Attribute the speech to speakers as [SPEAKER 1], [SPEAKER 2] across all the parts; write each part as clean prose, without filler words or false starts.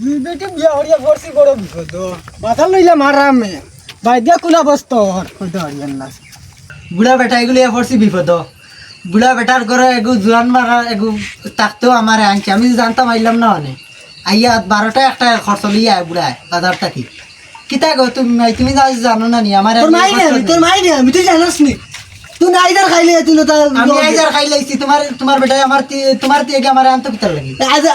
[SPEAKER 1] দুই বেটি বিয়া হরিয়া পড়ছি বড় বিপদ মাথা লইলা মারামে ভাই দিয়া কোন অবস্থা হইতে হরিয়ান না
[SPEAKER 2] বুড়া বেটা এগুলো পড়ছি বিপদ বুড়া বেটার করে এগু জোয়ান মারা এগু তাকতেও আমার আনছি আমি জানতাম আইলাম না অনেক আইয়া 12টা একটা খরচ লইয়া বুড়ায় বাজারটা কি কিতা গো তুমি জানো না নি আমার
[SPEAKER 1] তোর মাই নে আমি তুই জানাস নি তুই আইদার খাইলে তুই না
[SPEAKER 2] আমি আইজার খাই লাইছি তোমার বেটা তোমার থেকে আমার আনতো কিতা লাগি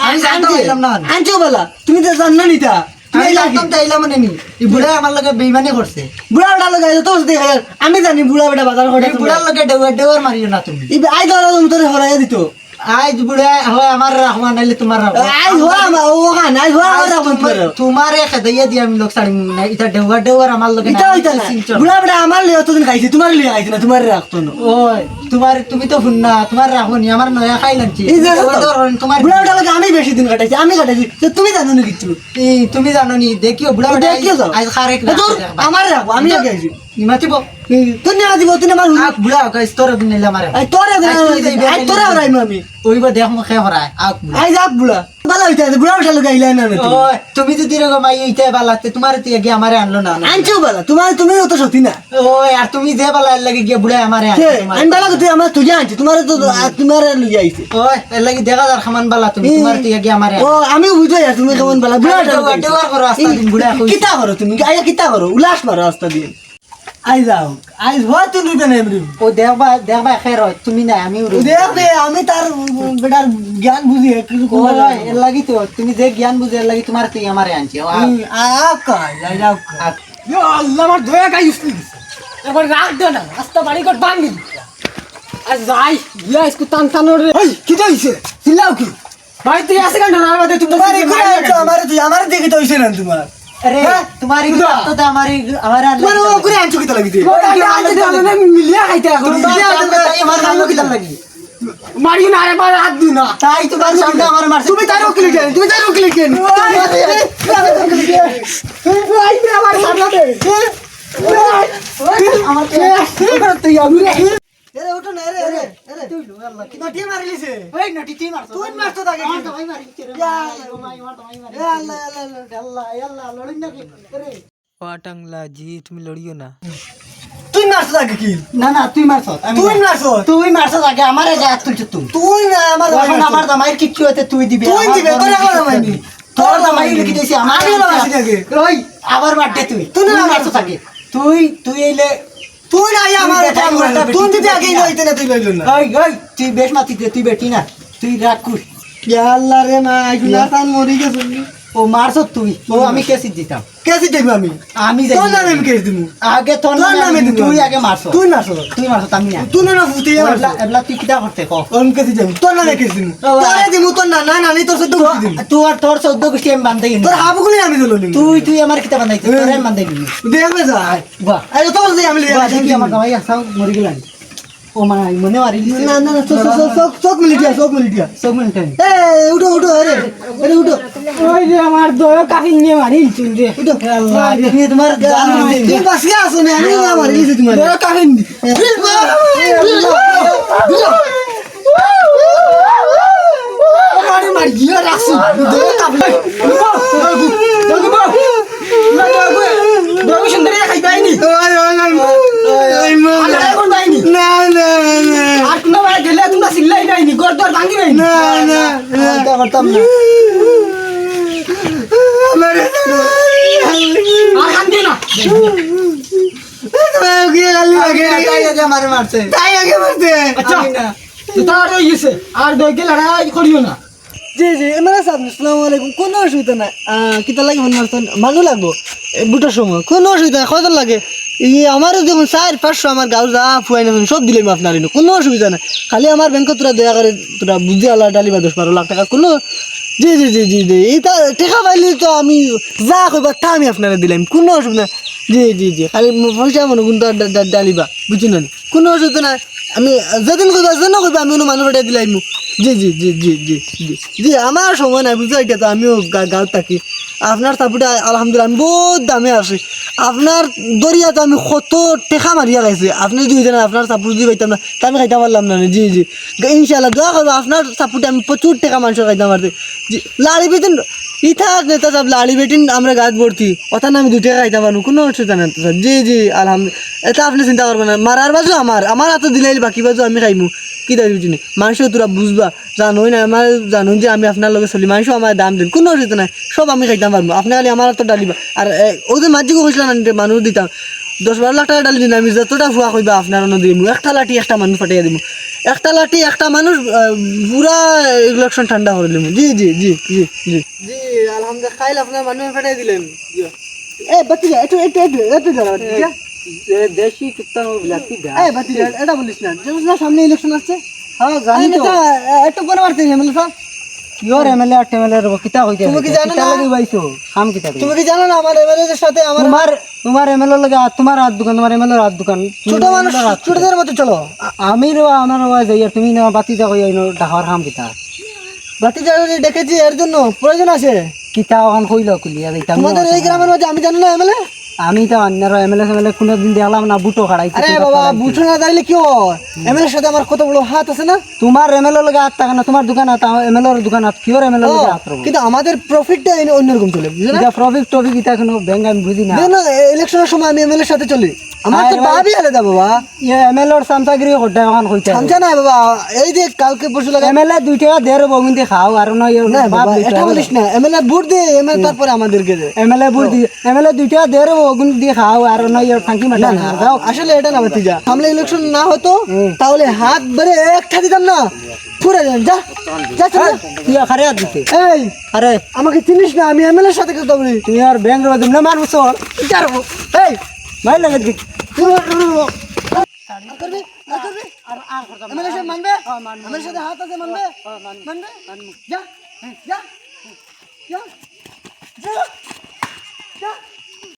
[SPEAKER 2] আমি জানতাম আইলাম না
[SPEAKER 1] আনছো বলা তুমি তো জান না নিতা
[SPEAKER 2] আমি জানতাম তাইলাম মানে নি এই বুড়া আমার লগে বেইমানি করছে
[SPEAKER 1] বুড়া বেটা লগাই তো দেখা আমি জানি বুড়া বেটা বাজার করে
[SPEAKER 2] এই বুড়ার লগে ডেওয়ার মারিও না তুমি
[SPEAKER 1] এই আইদার তোর হরাইয়া দিত
[SPEAKER 2] আজ বুড়া হয় আমার রাখবা নাইলে তোমার রাখবা
[SPEAKER 1] আই হওয়া আমার ও খান আই হওয়া আমার রাখবো
[SPEAKER 2] তোমার একটা দইয়া দিয়া আমি লোক ছাড়ি না এটা ডেওয়ার আমার লগে
[SPEAKER 1] এটা হইতা না বুড়া বেটা আমার লিয়ে তো দিন খাইছি তোমার লিয়ে খাইছি না তোমার রাখতো না
[SPEAKER 2] ওই তুমি তো শুন না তোমার রাখবো নি আমার নয়া খাইলাম কি
[SPEAKER 1] এই যে
[SPEAKER 2] তোমার
[SPEAKER 1] বুড়া বেটা লগে আমি বেশি দিন কাটাইছি আমি কাটাইছি তো তুমি জানো না কিছু
[SPEAKER 2] তুমি জানো নি দেখিও বুড়া বেটা
[SPEAKER 1] দেখিও যাও
[SPEAKER 2] আজ খারেক
[SPEAKER 1] আমার রাখবো আমি আগে আইছি
[SPEAKER 2] নিমাতিব
[SPEAKER 1] তুই না দিব তুই আমার
[SPEAKER 2] বুড়া গাইস তোর দিন নিলে আমারে
[SPEAKER 1] আই তোরে আই তোরে হরাইম আমি
[SPEAKER 2] ওইব দেখ মুখে হরায়
[SPEAKER 1] আই যাক বুড়া ভালো হইতা বুড়া বেটা লগে আইলা না
[SPEAKER 2] ওই তুমি যদি রকম আই হইতে বালাতে তোমার তে গিয়ে আমারে আনলো না
[SPEAKER 1] আনছো বালা তুমি তো সত্যি না
[SPEAKER 2] ওই আর তুমি যে বালা লাগে গিয়ে বুড়া আমারে
[SPEAKER 1] আন বালা তুই আমার তুই আনছি তোমার তো তোমার লই আইছে
[SPEAKER 2] ওই এর লাগি দেখা যার খামান বালা তুমি তোমার তে গিয়ে আমারে
[SPEAKER 1] ও আমি বুঝাই তুমি কেমন বালা বুড়া
[SPEAKER 2] ডেওয়ার করো রাস্তা দিন বুড়া
[SPEAKER 1] কিতা করো তুমি আইয়া কিতা করো উলাস মারো রাস্তা দিয়ে আই যাও আই হয় তুই লুইতে নাই
[SPEAKER 2] ও দেখবা খের হয় তুমি না আমি
[SPEAKER 1] দেখ দে আমি তার বেটার জ্ঞান বুঝি কিছু
[SPEAKER 2] ওই এর লাগি তো তুমি যে জ্ঞান বুঝে এর লাগি তোমার তে আমারে আনছি
[SPEAKER 1] আল্লাহ আমার দয়া গাই এবার রাখ দে না রাস্তা বাড়ি কর ভাঙি আজ যাই ইয়া ইসকু টান টান রে এই কি হইছে চিল্লাও কি ভাই তুই আসে কেন না আমাদের তুমি আমার দেখে তো হইছে না তোমার
[SPEAKER 2] अरे तुम्हारी तो हमारी हमारा
[SPEAKER 1] तुम्हारे वो कुरे आंचू की तरह लगी थी
[SPEAKER 2] हमने मिलिया खाइते हमारे नाम की तरह लगी
[SPEAKER 1] मारी ना रे मार हाथ दूना
[SPEAKER 2] ताई तुम्हारे सामने हमारे मार
[SPEAKER 1] तुम्हें तारों के लिए तुम्हें तारों के लिए भाई मेरा हमारे सामने दे हमारे तो यार अरे उठो ना अरे तू अल्लाह कितना टी मार लीसे ओए नटी टी मार तू मार तो दागे मार तो भाई मार या अल्लाह अल्लाह अल्लाह लड़न ना अरे
[SPEAKER 2] पाटंगला जी तुम लड़ियो ना
[SPEAKER 1] তুই মারছ আগে কি
[SPEAKER 2] না না তুই মারছ তুই মারছ আগে আমারে জাত তুলছ
[SPEAKER 1] তুই না
[SPEAKER 2] আমার দামাইর কিচ্ছু হতে তুই দিবি
[SPEAKER 1] তোর আমার দামাইনি
[SPEAKER 2] তোর দামাই লিখি দিছি
[SPEAKER 1] আমি মারছি আগে
[SPEAKER 2] ওই আবার মারতে তুই না মারছ আগে তুই এলে
[SPEAKER 1] তুই না আমার কাম করে তুই যদি আগে নইতে না তুই বলল না
[SPEAKER 2] ওই তুই বেশ মাতি দে তুই বেটি না তুই রাগ কুস
[SPEAKER 1] ইয়া আল্লাহ রে মা গুলা তান মরি গেছে
[SPEAKER 2] ও মারছ তুই ও আমি কেসি দিতাম
[SPEAKER 1] কেসি দেব আমি তোর নামে আমি কেস দিমু
[SPEAKER 2] আগে তোর নামে তুই আগে মারছ
[SPEAKER 1] তুই মারছ
[SPEAKER 2] আমি না
[SPEAKER 1] তুই না ফুটে
[SPEAKER 2] এবলা তুই কিটা করতে কো
[SPEAKER 1] আমি কেসি দেব তোর নামে কেস দিমু তোরে দিমু তোর না না তোর সদ্য গুছি দিমু
[SPEAKER 2] তুই আর তোর 14 গুছি আমি বান্ধাই
[SPEAKER 1] তোর হাবগুলি আমি দিল নি
[SPEAKER 2] তুই আমার কিটা বান্ধাইছিস তোরে আমি বান্ধাই দিবি
[SPEAKER 1] দেখবে যা
[SPEAKER 2] বাহ
[SPEAKER 1] আরে তো বলছি আমি লিয়া
[SPEAKER 2] দেখি আমার দামাই আসাও মরি গেলাম ও মা মনে মারি
[SPEAKER 1] না না সব মিলিটিয়া
[SPEAKER 2] সব মিনিট
[SPEAKER 1] এ উঠো আরে উঠো ওই যে আমার দয় কাফি নিয়ে মারি চুল রে উঠো
[SPEAKER 2] আল্লাহ দেখি তোমার জান
[SPEAKER 1] তুমি বাসি আসো না আমি মারি লিছি তোমার দয় কাফি মারি গিয়া রাখছি দয় কাফি সুন্দর খাই পাইনি না আর তুমি বাড়ি গেলে তোমরা সিল্লাই পাইনি গড় দর ভাঙি পাইনি না
[SPEAKER 2] এটা করতাম না
[SPEAKER 1] আর কান দিও না
[SPEAKER 2] মারছে
[SPEAKER 1] আচ্ছা তো তার হয়ে গেছে আর দইকে লড়াই করিও না জি মানে আসসালামু আলাইকুম কোনো অসুবিধা নাই কিতা লাগে মন মারতেন মানু লাগবো বুটার সময় কোনো অসুবিধা নাই কয়জন লাগে আমারও দেখুন 400-500 আমার গাঁও যা ফুয়াই না সব দিলাম আপনার কোনো অসুবিধা নাই খালি আমার ব্যাংক তোরা দয়া করে তোরা বুঝি আল্লাহ ডালিবা 10-12 লাখ টাকা কোনো জি এইটা টেকা পাইলে তো আমি যা কইবা তা আমি আপনারা দিলাম কোনো অসুবিধা জি খালি পয়সা মনে কিন্তু ডালিবা বুঝি না কোনো অসুবিধা নাই আমি যেদিন কইবা যেন কইবা আমি মানুষ পাঠিয়ে দিলাম জি আমার সময় নাই বুঝছো এটা তো আমিও গাঁত থাকি আপনার সাপোর্টে আলহামদুলিল্লাহ আমি বহুত দামে আছি আপনার দরিয়াতে আমি কত টেকা মারিয়া খাইছি আপনি যদি জানেন আপনার সাপোর্ট যদি পাইতাম না তা আমি খাইতে পারলাম না জি ইনশাল্লাহ দোয়া করবো আপনার সাপোর্টে আমি প্রচুর টাকা মানুষের খাইতে পারছি জি লাড়ি বেতন ই থাক নেতা সাহেব লাড়ি বেটিন আমরা গাছ ভর্তি ওটা না আমি 2 টাকা খাইতে পারবো কোনো অসুবিধা নেই তো স্যার জি জি আলহামদুলিল্লাহ এটা আপনি চিন্তা করবেন না মারার বাজু আমার হাতে দিলে বাকি বাজু আমি খাইমু কি দাবি বুঝিনি মানুষ তোরা বুঝবা জানোই না আমার জানুন যে আমি আপনার লগে চলি মানুষ আমার দাম দিন কোনো অসুবিধা নাই সব আমি খাইতে পারবো আপনি খালি আমার হাতে ডালিবা আর ওদের মাঝিকে কইছিলাম না মানুষ দিতাম 10-12 লাখ টাকা ডালি দিন আমি যতটা ফুয়া কইবা আপনার দিমু একটা লাঠি একটা মানুষ ফাটিয়ে দিমু একটা লাঠি একটা মানুষ পুরা ইলেকশন ঠান্ডা করে দিমু জি জি জি জি জি জি আলহামদুলিল্লাহ খাইল আপনার মানুষ ফাটিয়ে দিলেন জি বাতি যা একটু দাঁড়া
[SPEAKER 2] দেশি কুত্তা বিলাতি গা
[SPEAKER 1] বাতি যা এটা বলিস না জানিস না সামনে ইলেকশন আসছে
[SPEAKER 2] হ্যাঁ জানি তো
[SPEAKER 1] একটু পরে মারতে এমএলএ সাহেব
[SPEAKER 2] কিওর এমএলএ আর টেমএলএ র কিতা হইছে
[SPEAKER 1] তুমি কি জানো না?
[SPEAKER 2] লাগি বাইছো কাম কিতা
[SPEAKER 1] তুমি কি জানো না আমার এমএলএ এর সাথে আমার
[SPEAKER 2] তোমার এমএলএ লাগে তোমার হাত দোকান তোমার এমএলএ হাত দোকান
[SPEAKER 1] ছোট মানুষ ছোটদের মতো চলো
[SPEAKER 2] আমি র আমার যাই আর তুমি না বাতি যা কই আইনো ডাহার কাম কিতা
[SPEAKER 1] বাতি যা ডেকেছি এর জন্য প্রয়োজন আছে
[SPEAKER 2] কিতা ওখান কইলো কুলিয়া দিতাম
[SPEAKER 1] তোমাদের এই গ্রামের মধ্যে আমি জানি না এমএলএ
[SPEAKER 2] আমি তো অন্যের এমএলএ কোনদিন দেখলাম না বুটো খাড়াইছে
[SPEAKER 1] আরে বাবা বুঝো না দাঁড়িয়ে কি এমএলএর সাথে আমার কত বড় হাত আছে না
[SPEAKER 2] তোমার এমএলএ লাগে হাত থাকে না তোমার দোকান হাত এমএলএ এর দোকান হাত কিওর এমএলএ লাগে হাত রব
[SPEAKER 1] কিন্তু আমাদের প্রফিটটা অন্যরকম চলে বুঝো না
[SPEAKER 2] এটা প্রফিট টফিক কিতা কোনো ব্যাংক আমি বুঝি না
[SPEAKER 1] না ইলেকশনের সময় আমি এমএলএর সাথে চলি আমার তো ভাবি আলাদা বাবা
[SPEAKER 2] এমএলএ এর সামসাগিরি হড্ডা ওখান কইতা
[SPEAKER 1] থামছে না বাবা এই যে কালকে পরশু লাগে
[SPEAKER 2] এমএলএ 2 টাকা দেড় বগুন্দি খাও আর না
[SPEAKER 1] না বাবা এটা বলিস না এমএলএ ভোট দে এমএলএ তারপরে আমাদেরকে দে
[SPEAKER 2] এমএলএ বুঝ দি এমএলএ 2 টাকা দেড় বগুন্দি খাও আর না ফাঁকি মাটা
[SPEAKER 1] না যাও আসলে এটা না বাতিজা সামনে ইলেকশন না হতো তাহলে হাত বেড়ে একটা দিতাম না পুরো যা যা চল
[SPEAKER 2] তুই খারে হাত দিতে
[SPEAKER 1] এই
[SPEAKER 2] আরে
[SPEAKER 1] আমাকে চিনিস না আমি এমএলএর সাথে কথা বলি
[SPEAKER 2] তুই আর ব্যাংক র দিম না মারব সর
[SPEAKER 1] যাবো এই
[SPEAKER 2] ভাই লাগে দি
[SPEAKER 1] করবি এমএলএ সাহেব মানবে এমএলএর সাথে হাত আছে মানবে মানবে যা যা যা